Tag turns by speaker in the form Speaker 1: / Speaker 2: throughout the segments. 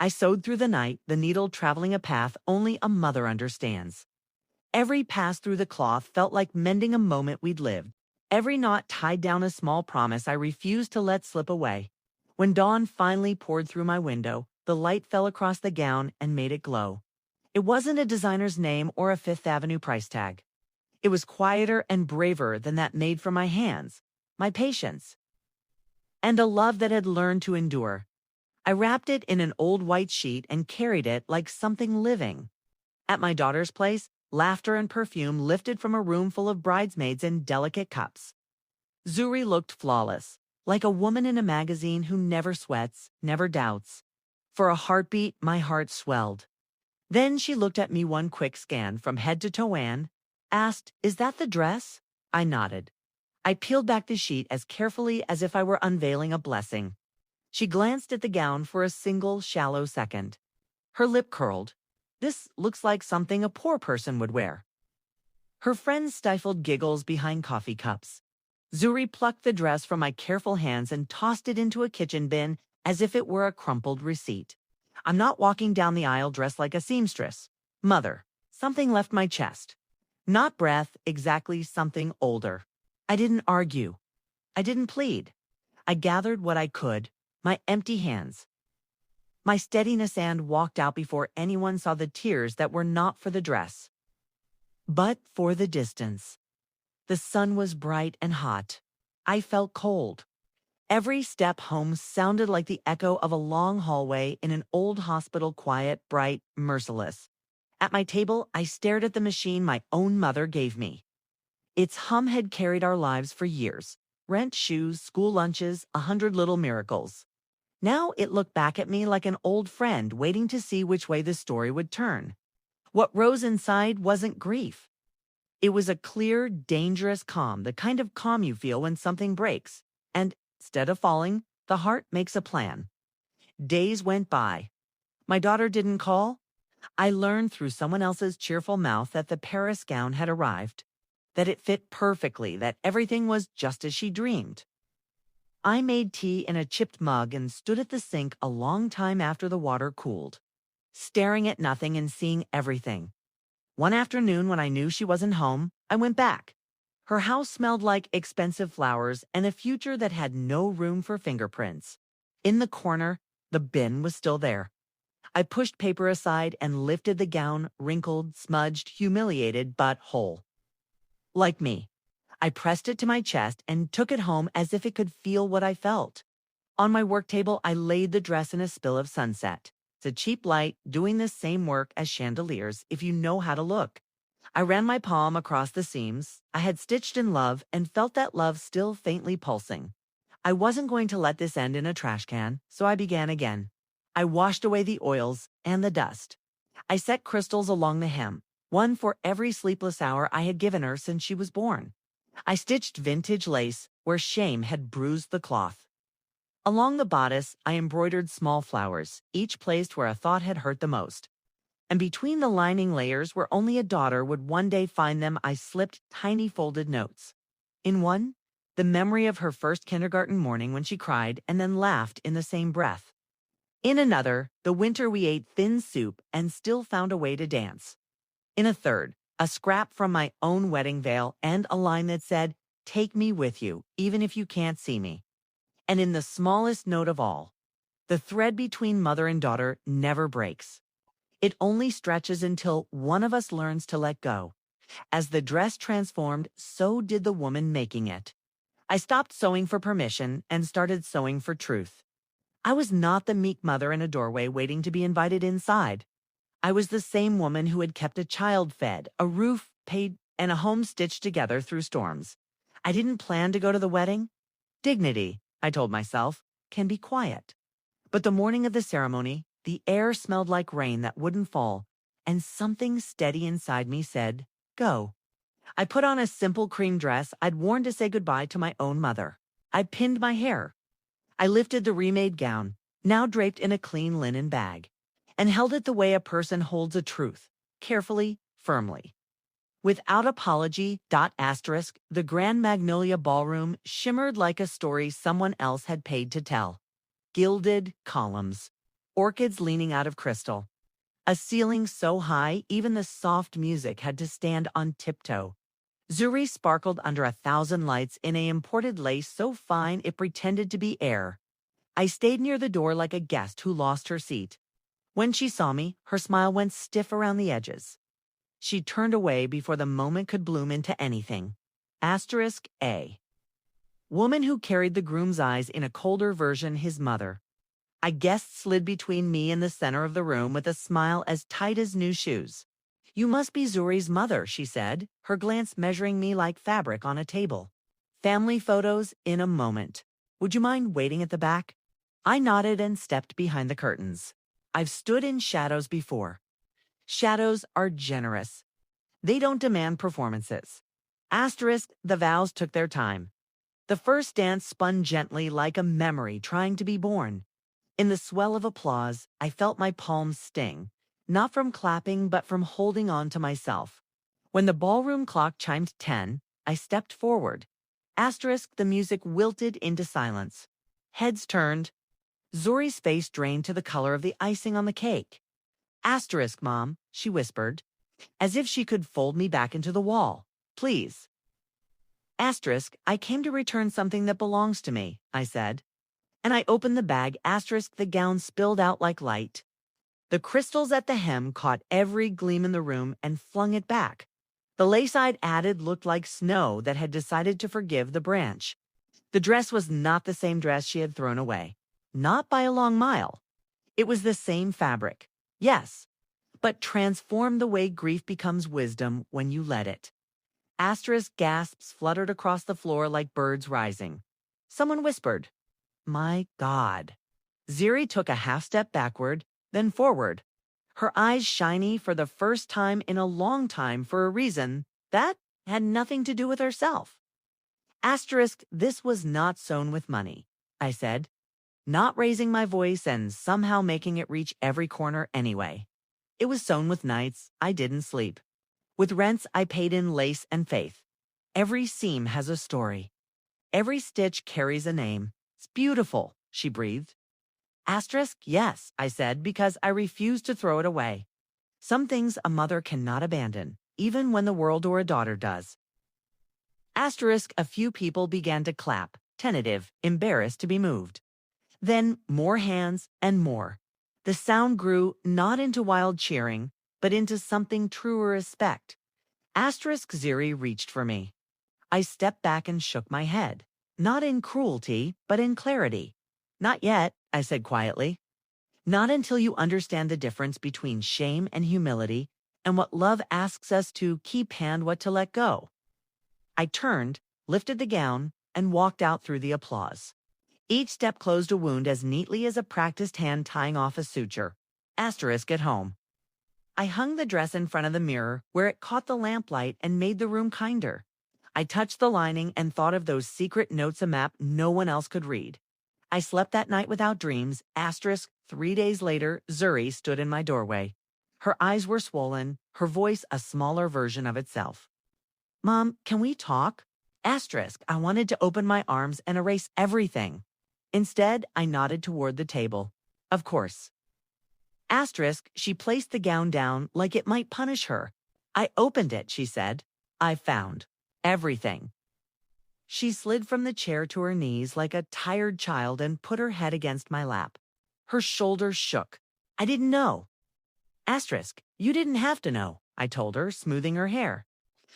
Speaker 1: I sewed through the night, the needle traveling a path only a mother understands. Every pass through the cloth felt like mending a moment we'd lived. Every knot tied down a small promise I refused to let slip away. When dawn finally poured through my window, the light fell across the gown and made it glow. It wasn't a designer's name or a Fifth Avenue price tag. It was quieter and braver than that made from my hands, my patience, and a love that had learned to endure. I wrapped it in an old white sheet and carried it like something living. At my daughter's place, laughter and perfume lifted from a room full of bridesmaids in delicate cups. Zuri looked flawless, like a woman in a magazine who never sweats, never doubts. For a heartbeat, my heart swelled. Then she looked at me one quick scan from head to toe and asked, "Is that the dress?" I nodded. I peeled back the sheet as carefully as if I were unveiling a blessing. She glanced at the gown for a single shallow second. Her lip curled. "This looks like something a poor person would wear." Her friends stifled giggles behind coffee cups. Zuri plucked the dress from my careful hands and tossed it into a kitchen bin as if it were a crumpled receipt. "I'm not walking down the aisle dressed like a seamstress. Mother." Something left my chest. Not breath, exactly something older. I didn't argue. I didn't plead. I gathered what I could, my empty hands, my steadiness, and walked out before anyone saw the tears that were not for the dress, but for the distance. The sun was bright and hot. I felt cold. Every step home sounded like the echo of a long hallway in an old hospital, quiet, bright, merciless. At my table, I stared at the machine my own mother gave me. Its hum had carried our lives for years. Rent, shoes, school lunches, 100 little miracles. Now it looked back at me like an old friend waiting to see which way the story would turn. What rose inside wasn't grief. It was a clear, dangerous calm, the kind of calm you feel when something breaks. And instead of falling, the heart makes a plan. Days went by. My daughter didn't call. I learned through someone else's cheerful mouth that the Paris gown had arrived, that it fit perfectly, that everything was just as she dreamed. I made tea in a chipped mug and stood at the sink a long time after the water cooled, staring at nothing and seeing everything. One afternoon, when I knew she wasn't home, I went back. Her house smelled like expensive flowers and a future that had no room for fingerprints. In the corner, the bin was still there. I pushed paper aside and lifted the gown, wrinkled, smudged, humiliated, but whole. Like me. I pressed it to my chest and took it home as if it could feel what I felt. On my work table, I laid the dress in a spill of sunset. It's a cheap light doing the same work as chandeliers if you know how to look. I ran my palm across the seams I had stitched in love and felt that love still faintly pulsing. I wasn't going to let this end in a trash can, so I began again. I washed away the oils and the dust. I set crystals along the hem, one for every sleepless hour I had given her since she was born. I stitched vintage lace where shame had bruised the cloth. Along the bodice, I embroidered small flowers, each placed where a thought had hurt the most. And between the lining layers, where only a daughter would one day find them, I slipped tiny folded notes. In one, the memory of her first kindergarten morning when she cried and then laughed in the same breath. In another, the winter we ate thin soup and still found a way to dance. In a third, a scrap from my own wedding veil and a line that said, "Take me with you, even if you can't see me." And in the smallest note of all, the thread between mother and daughter never breaks. It only stretches until one of us learns to let go. As the dress transformed, so did the woman making it. I stopped sewing for permission and started sewing for truth. I was not the meek mother in a doorway waiting to be invited inside. I was the same woman who had kept a child fed, a roof paid, and a home stitched together through storms. I didn't plan to go to the wedding. Dignity, I told myself, can be quiet. But the morning of the ceremony, the air smelled like rain that wouldn't fall, and something steady inside me said, "Go." I put on a simple cream dress I'd worn to say goodbye to my own mother. I pinned my hair. I lifted the remade gown, now draped in a clean linen bag, and held it the way a person holds a truth, carefully, firmly. Without apology, the Grand Magnolia Ballroom shimmered like a story someone else had paid to tell. Gilded columns, orchids leaning out of crystal. A ceiling so high, even the soft music had to stand on tiptoe. Zuri sparkled under 1,000 lights in a imported lace so fine it pretended to be air. I stayed near the door like a guest who lost her seat. When she saw me, her smile went stiff around the edges. She turned away before the moment could bloom into anything. Asterisk A. Woman who carried the groom's eyes in a colder version, his mother. A guest slid between me and the center of the room with a smile as tight as new shoes. You must be Zuri's mother, she said, her glance measuring me like fabric on a table. Family photos in a moment. Would you mind waiting at the back? I nodded and stepped behind the curtains. I've stood in shadows before. Shadows are generous. They don't demand performances. Asterisk, the vows took their time. The first dance spun gently like a memory trying to be born. In the swell of applause, I felt my palms sting, not from clapping but from holding on to myself. When the ballroom clock chimed 10, I stepped forward. Asterisk, the music wilted into silence. Heads turned. Zuri's face drained to the color of the icing on the cake. Asterisk, Mom, she whispered, as if she could fold me back into the wall. Please. Asterisk, I came to return something that belongs to me, I said. And I opened the bag. Asterisk, the gown spilled out like light. The crystals at the hem caught every gleam in the room and flung it back. The lace I'd added looked like snow that had decided to forgive the branch. The dress was not the same dress she had thrown away. Not by a long mile. It was the same fabric, yes, but transformed the way grief becomes wisdom when you let it. Asterisk gasps fluttered across the floor like birds rising. Someone whispered, My God. Zuri took a half step backward, then forward, her eyes shiny for the first time in a long time for a reason that had nothing to do with herself. Asterisk, this was not sewn with money, I said, not raising my voice and somehow making it reach every corner anyway. It was sewn with nights I didn't sleep. With rents I paid in lace and faith. Every seam has a story. Every stitch carries a name. It's beautiful, she breathed. Asterisk, yes, I said, because I refused to throw it away. Some things a mother cannot abandon, even when the world or a daughter does. Asterisk, a few people began to clap, tentative, embarrassed to be moved. Then more hands and more. The sound grew not into wild cheering, but into something truer respect. Asterisk, Zuri reached for me. I stepped back and shook my head, not in cruelty, but in clarity. Not yet, I said quietly. Not until you understand the difference between shame and humility and what love asks us to keep and what to let go. I turned, lifted the gown, and walked out through the applause. Each step closed a wound as neatly as a practiced hand tying off a suture. Asterisk at home. I hung the dress in front of the mirror where it caught the lamplight and made the room kinder. I touched the lining and thought of those secret notes, a map no one else could read. I slept that night without dreams. Asterisk, 3 days later, Zuri stood in my doorway. Her eyes were swollen, her voice a smaller version of itself. Mom, can we talk? Asterisk, I wanted to open my arms and erase everything. Instead, I nodded toward the table. Of course. Asterisk, she placed the gown down like it might punish her. I opened it, she said. I found everything. She slid from the chair to her knees like a tired child and put her head against my lap. Her shoulders shook. I didn't know. Asterisk, you didn't have to know, I told her, smoothing her hair.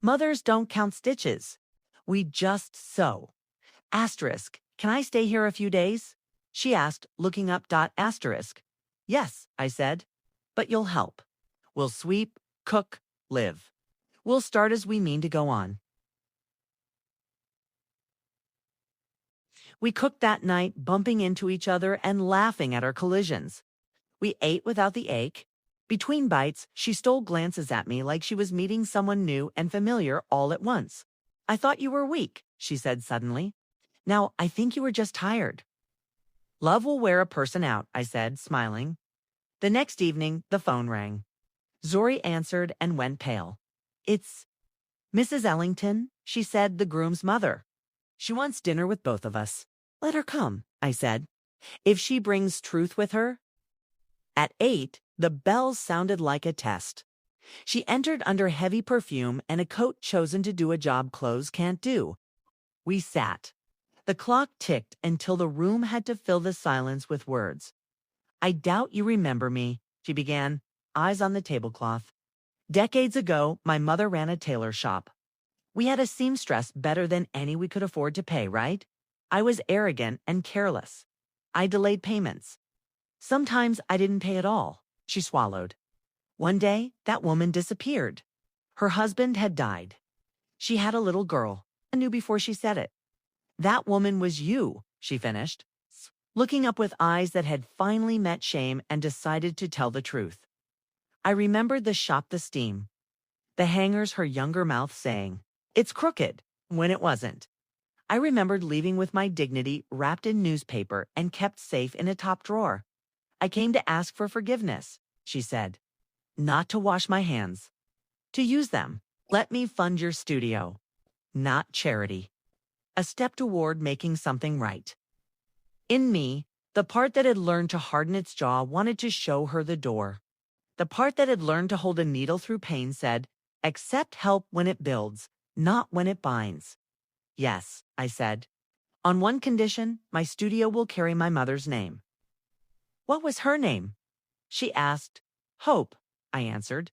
Speaker 1: Mothers don't count stitches. We just sew. Asterisk, can I stay here a few days? She asked, looking up. Asterisk. Yes, I said, but you'll help. We'll sweep, cook, live. We'll start as we mean to go on. We cooked that night, bumping into each other and laughing at our collisions. We ate without the ache. Between bites, she stole glances at me like she was meeting someone new and familiar all at once. I thought you were weak, she said suddenly. Now, I think you were just tired. Love will wear a person out, I said, smiling. The next evening, the phone rang. Zuri answered and went pale. It's Mrs. Ellington, she said, the groom's mother. She wants dinner with both of us. Let her come, I said. If she brings truth with her. At 8, the bell sounded like a test. She entered under heavy perfume and a coat chosen to do a job clothes can't do. We sat. The clock ticked until the room had to fill the silence with words. "I doubt you remember me," she began, eyes on the tablecloth. "Decades ago, my mother ran a tailor shop. We had a seamstress better than any we could afford to pay, right? I was arrogant and careless. I delayed payments. Sometimes I didn't pay at all." She swallowed. "One day, that woman disappeared. Her husband had died. She had a little girl. I knew before she said it. That woman was you," she finished, looking up with eyes that had finally met shame and decided to tell the truth. I remembered the shop, the steam, the hangers, her younger mouth saying, "It's crooked," when it wasn't. I remembered leaving with my dignity wrapped in newspaper and kept safe in a top drawer. "I came to ask for forgiveness," she said. "Not to wash my hands. To use them. Let me fund your studio. Not charity. A step toward making something right." In me, the part that had learned to harden its jaw wanted to show her the door. The part that had learned to hold a needle through pain said, "Accept help when it builds, not when it binds." "Yes," I said. "On one condition, my studio will carry my mother's name." "What was her name?" she asked. "Hope," I answered.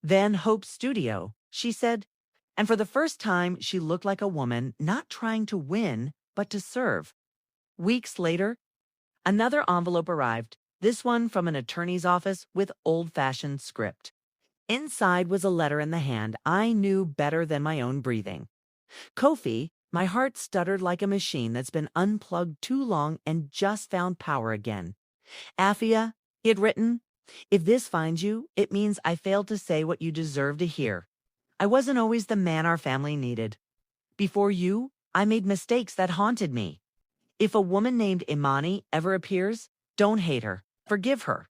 Speaker 1: "Then Hope Studio," she said. And for the first time, she looked like a woman not trying to win, but to serve. Weeks later, another envelope arrived, this one from an attorney's office with old-fashioned script. Inside was a letter in the hand I knew better than my own breathing. "Kofi," my heart stuttered like a machine that's been unplugged too long and just found power again. "Afia," he had written, "if this finds you, it means I failed to say what you deserve to hear. I wasn't always the man our family needed. Before you, I made mistakes that haunted me. If a woman named Imani ever appears, don't hate her. Forgive her."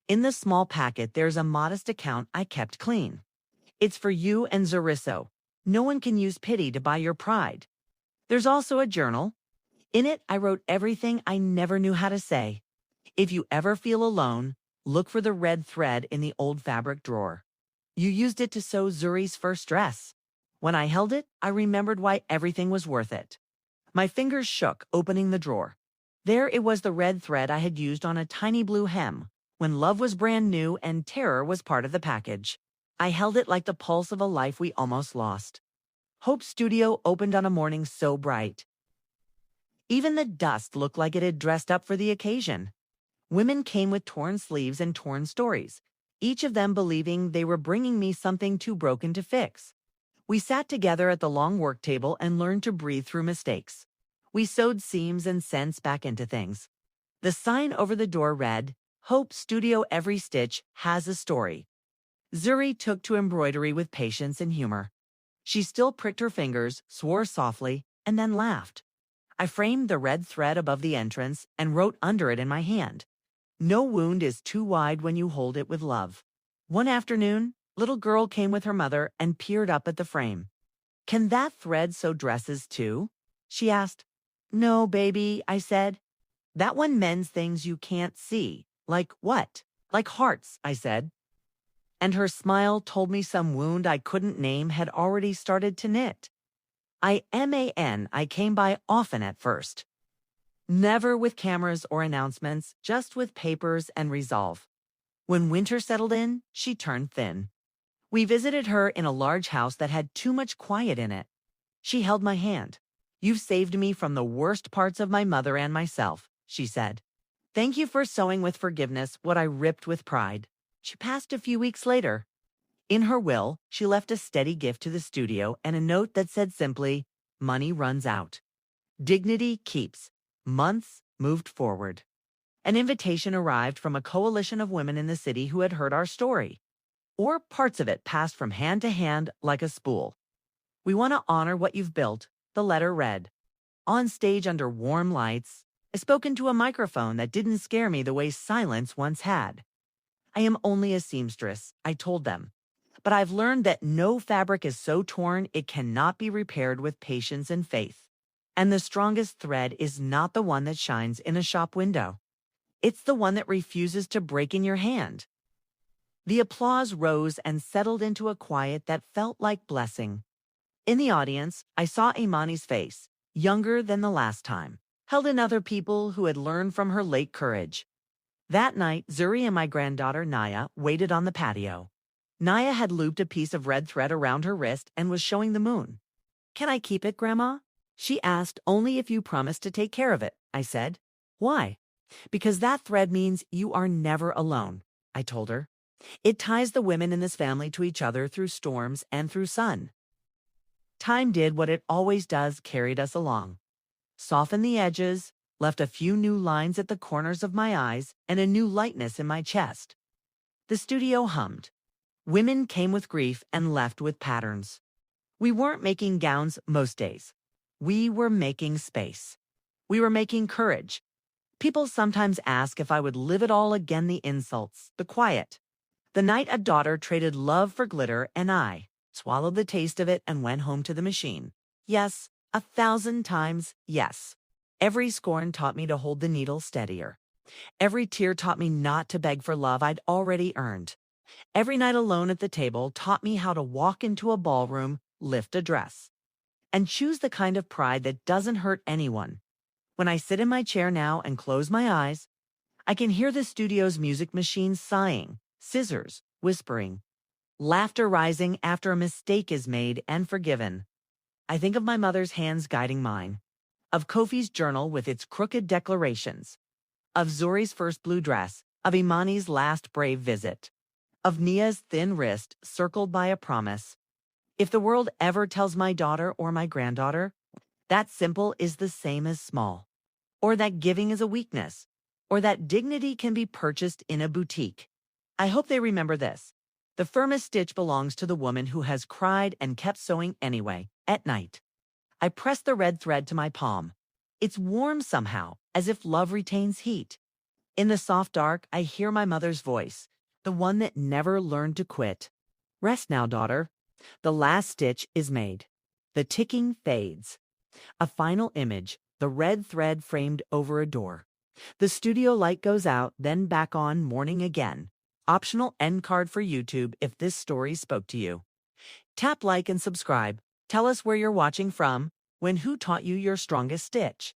Speaker 1: In the small packet, there's a modest account I kept clean. "It's for you and Zarisso. No one can use pity to buy your pride." There's also a journal. In it, I wrote everything I never knew how to say. If you ever feel alone, look for the red thread in the old fabric drawer. You used it to sew Zuri's first dress. When I held it, I remembered why everything was worth it. My fingers shook, opening the drawer. There it was, the red thread I had used on a tiny blue hem, when love was brand new and terror was part of the package. I held it like the pulse of a life we almost lost. Hope Studio opened on a morning so bright. Even the dust looked like it had dressed up for the occasion. Women came with torn sleeves and torn stories, each of them believing they were bringing me something too broken to fix. We sat together at the long work table and learned to breathe through mistakes. We sewed seams and cents back into things. The sign over the door read, "Hope Studio, every stitch has a story." Zuri took to embroidery with patience and humor. She still pricked her fingers, swore softly, and then laughed. I framed the red thread above the entrance and wrote under it in my hand, "No wound is too wide when you hold it with love." One afternoon, little girl came with her mother and peered up at the frame. "Can that thread sew dresses too?" she asked. "No, baby," I said. "That one mends things you can't see." "Like what?" "Like hearts," I said. And her smile told me some wound I couldn't name had already started to knit. I came by often at first. Never with cameras or announcements, just with papers and resolve. When winter settled in, she turned thin. We visited her in a large house that had too much quiet in it. She held my hand. "You've saved me from the worst parts of my mother and myself," she said. "Thank you for sewing with forgiveness what I ripped with pride." She passed a few weeks later. In her will, she left a steady gift to the studio and a note that said simply, "Money runs out. Dignity keeps." Months moved forward. An invitation arrived from a coalition of women in the city who had heard our story. Or parts of it passed from hand to hand like a spool. "We want to honor what you've built," the letter read. On stage under warm lights, I spoke into a microphone that didn't scare me the way silence once had. "I am only a seamstress," I told them. "But I've learned that no fabric is so torn it cannot be repaired with patience and faith. And the strongest thread is not the one that shines in a shop window. It's the one that refuses to break in your hand. The applause rose and settled into a quiet that felt like blessing. In the audience, I saw Imani's face, younger than the last time, held in other people who had learned from her late courage. That night, Zuri and my granddaughter Naya waited on the patio. Naya had looped a piece of red thread around her wrist and was showing the moon. "Can I keep it, Grandma?" She asked. "Only if you promise to take care of it," I said. "Why?" "Because that thread means you are never alone," I told her. "It ties the women in this family to each other through storms and through sun." Time did what it always does, carried us along. Softened the edges, left a few new lines at the corners of my eyes and a new lightness in my chest. The studio hummed. Women came with grief and left with patterns. We weren't making gowns most days. We were making space. We were making courage. People sometimes ask if I would live it all again, the insults, the quiet. The night a daughter traded love for glitter, and I swallowed the taste of it and went home to the machine. Yes, 1,000 times yes. Every scorn taught me to hold the needle steadier. Every tear taught me not to beg for love I'd already earned. Every night alone at the table taught me how to walk into a ballroom, lift a dress, and choose the kind of pride that doesn't hurt anyone. When I sit in my chair now and close my eyes, I can hear the studio's music machine sighing, scissors whispering, laughter rising after a mistake is made and forgiven. I think of my mother's hands guiding mine, of Kofi's journal with its crooked declarations, of Zuri's first blue dress, of Imani's last brave visit, of Nia's thin wrist circled by a promise. If the world ever tells my daughter or my granddaughter that simple is the same as small, or that giving is a weakness, or that dignity can be purchased in a boutique, I hope they remember this. The firmest stitch belongs to the woman who has cried and kept sewing anyway, at night. I press the red thread to my palm. It's warm somehow, as if love retains heat. In the soft dark, I hear my mother's voice, the one that never learned to quit. "Rest now, daughter." The last stitch is made. The ticking fades. A final image, the red thread framed over a door. The studio light goes out, then back on, morning again. Optional end card for YouTube if this story spoke to you. Tap like and subscribe. Tell us where you're watching from, when who taught you your strongest stitch.